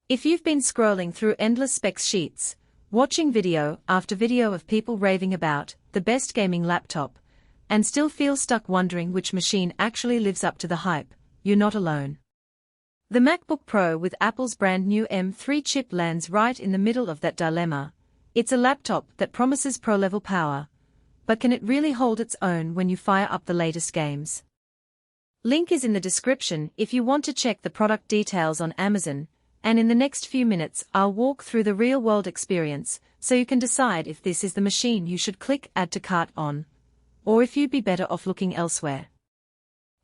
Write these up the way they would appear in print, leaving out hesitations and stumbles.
If you've been scrolling through endless specs sheets, watching video after video of people raving about the best gaming laptop, and still feel stuck wondering which machine actually lives up to the hype, you're not alone. The MacBook Pro with Apple's brand new M3 chip lands right in the middle of that dilemma. It's a laptop that promises pro-level power, but can it really hold its own when you fire up the latest games? Link is in the description if you want to check the product details on Amazon, and in the next few minutes I'll walk through the real-world experience so you can decide if this is the machine you should click Add to Cart on, or if you'd be better off looking elsewhere.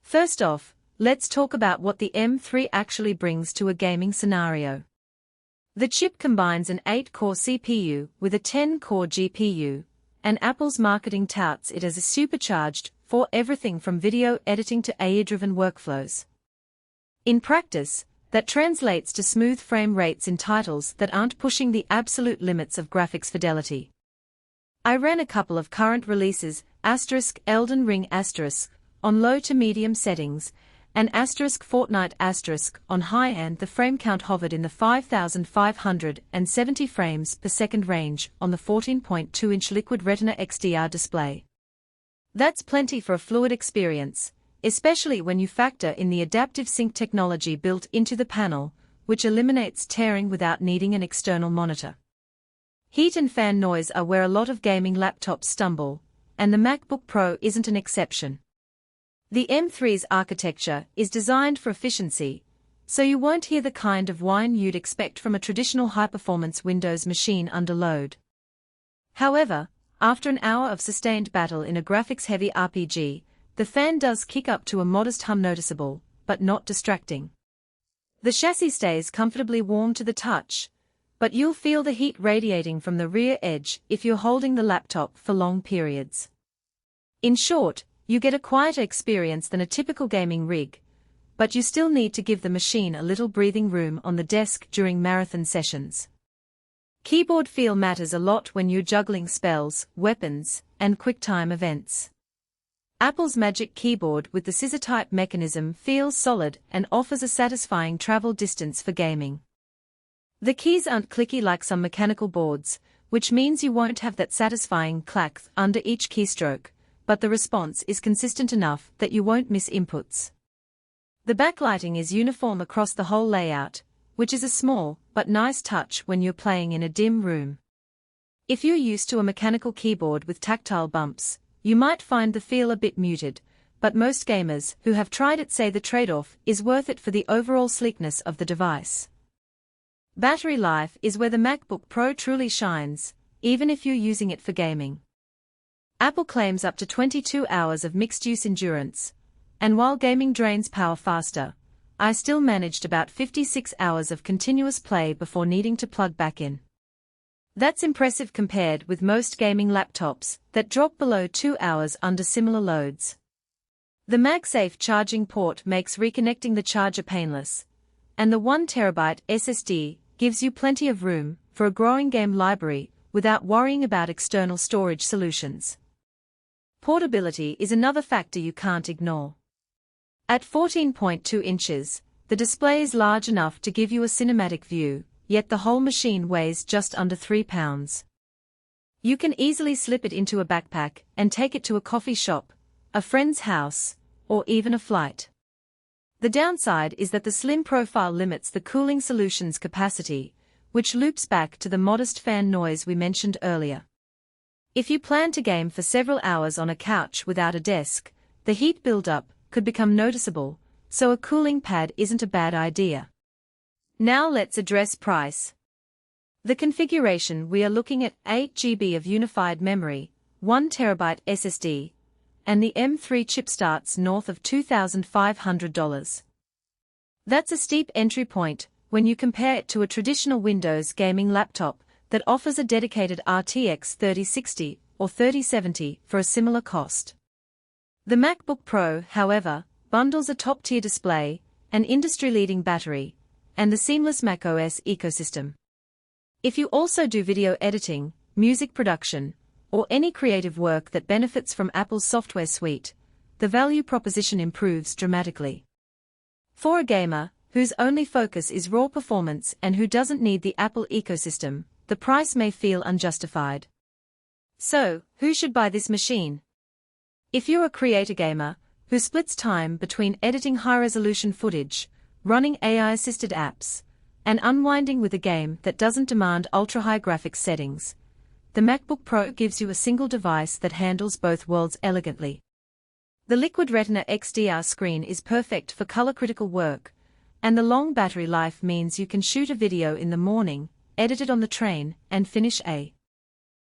First off, let's talk about what the M3 actually brings to a gaming scenario. The chip combines an 8-core CPU with a 10-core GPU, and Apple's marketing touts it as a supercharged for everything from video editing to AI-driven workflows. In practice, that translates to smooth frame rates in titles that aren't pushing the absolute limits of graphics fidelity. I ran a couple of current releases, Elden Ring on low to medium settings, and Fortnite on high, and the frame count hovered in the 5,570 frames per second range on the 14.2-inch Liquid Retina XDR display. That's plenty for a fluid experience, especially when you factor in the adaptive sync technology built into the panel, which eliminates tearing without needing an external monitor. Heat and fan noise are where a lot of gaming laptops stumble, and the MacBook Pro isn't an exception. The M3's architecture is designed for efficiency, so you won't hear the kind of whine you'd expect from a traditional high-performance Windows machine under load. However, after an hour of sustained battle in a graphics-heavy RPG, the fan does kick up to a modest hum, noticeable, but not distracting. The chassis stays comfortably warm to the touch, but you'll feel the heat radiating from the rear edge if you're holding the laptop for long periods. In short, you get a quieter experience than a typical gaming rig, but you still need to give the machine a little breathing room on the desk during marathon sessions. Keyboard feel matters a lot when you're juggling spells, weapons, and QuickTime events. Apple's Magic Keyboard with the scissor-type mechanism feels solid and offers a satisfying travel distance for gaming. The keys aren't clicky like some mechanical boards, which means you won't have that satisfying clack under each keystroke, but the response is consistent enough that you won't miss inputs. The backlighting is uniform across the whole layout, which is a small but nice touch when you're playing in a dim room. If you're used to a mechanical keyboard with tactile bumps, you might find the feel a bit muted, but most gamers who have tried it say the trade-off is worth it for the overall sleekness of the device. Battery life is where the MacBook Pro truly shines, even if you're using it for gaming. Apple claims up to 22 hours of mixed-use endurance, and while gaming drains power faster, I still managed about 56 hours of continuous play before needing to plug back in. That's impressive compared with most gaming laptops that drop below 2 hours under similar loads. The MagSafe charging port makes reconnecting the charger painless, and the 1TB SSD gives you plenty of room for a growing game library without worrying about external storage solutions. Portability is another factor you can't ignore. At 14.2 inches, the display is large enough to give you a cinematic view, yet the whole machine weighs just under 3 pounds. You can easily slip it into a backpack and take it to a coffee shop, a friend's house, or even a flight. The downside is that the slim profile limits the cooling solution's capacity, which loops back to the modest fan noise we mentioned earlier. If you plan to game for several hours on a couch without a desk, the heat buildup could become noticeable, so a cooling pad isn't a bad idea. Now let's address price. The configuration we are looking at: 8 GB of unified memory, 1 TB SSD, and the M3 chip starts north of $2,500. That's a steep entry point when you compare it to a traditional Windows gaming laptop that offers a dedicated RTX 3060 or 3070 for a similar cost. The MacBook Pro, however, bundles a top-tier display, an industry-leading battery, and the seamless macOS ecosystem. If you also do video editing, music production, or any creative work that benefits from Apple's software suite, the value proposition improves dramatically. For a gamer, whose only focus is raw performance and who doesn't need the Apple ecosystem, the price may feel unjustified. So, who should buy this machine? If you're a creator gamer who splits time between editing high-resolution footage, running AI-assisted apps, and unwinding with a game that doesn't demand ultra-high graphics settings, the MacBook Pro gives you a single device that handles both worlds elegantly. The Liquid Retina XDR screen is perfect for color-critical work, and the long battery life means you can shoot a video in the morning, edit it on the train, and finish a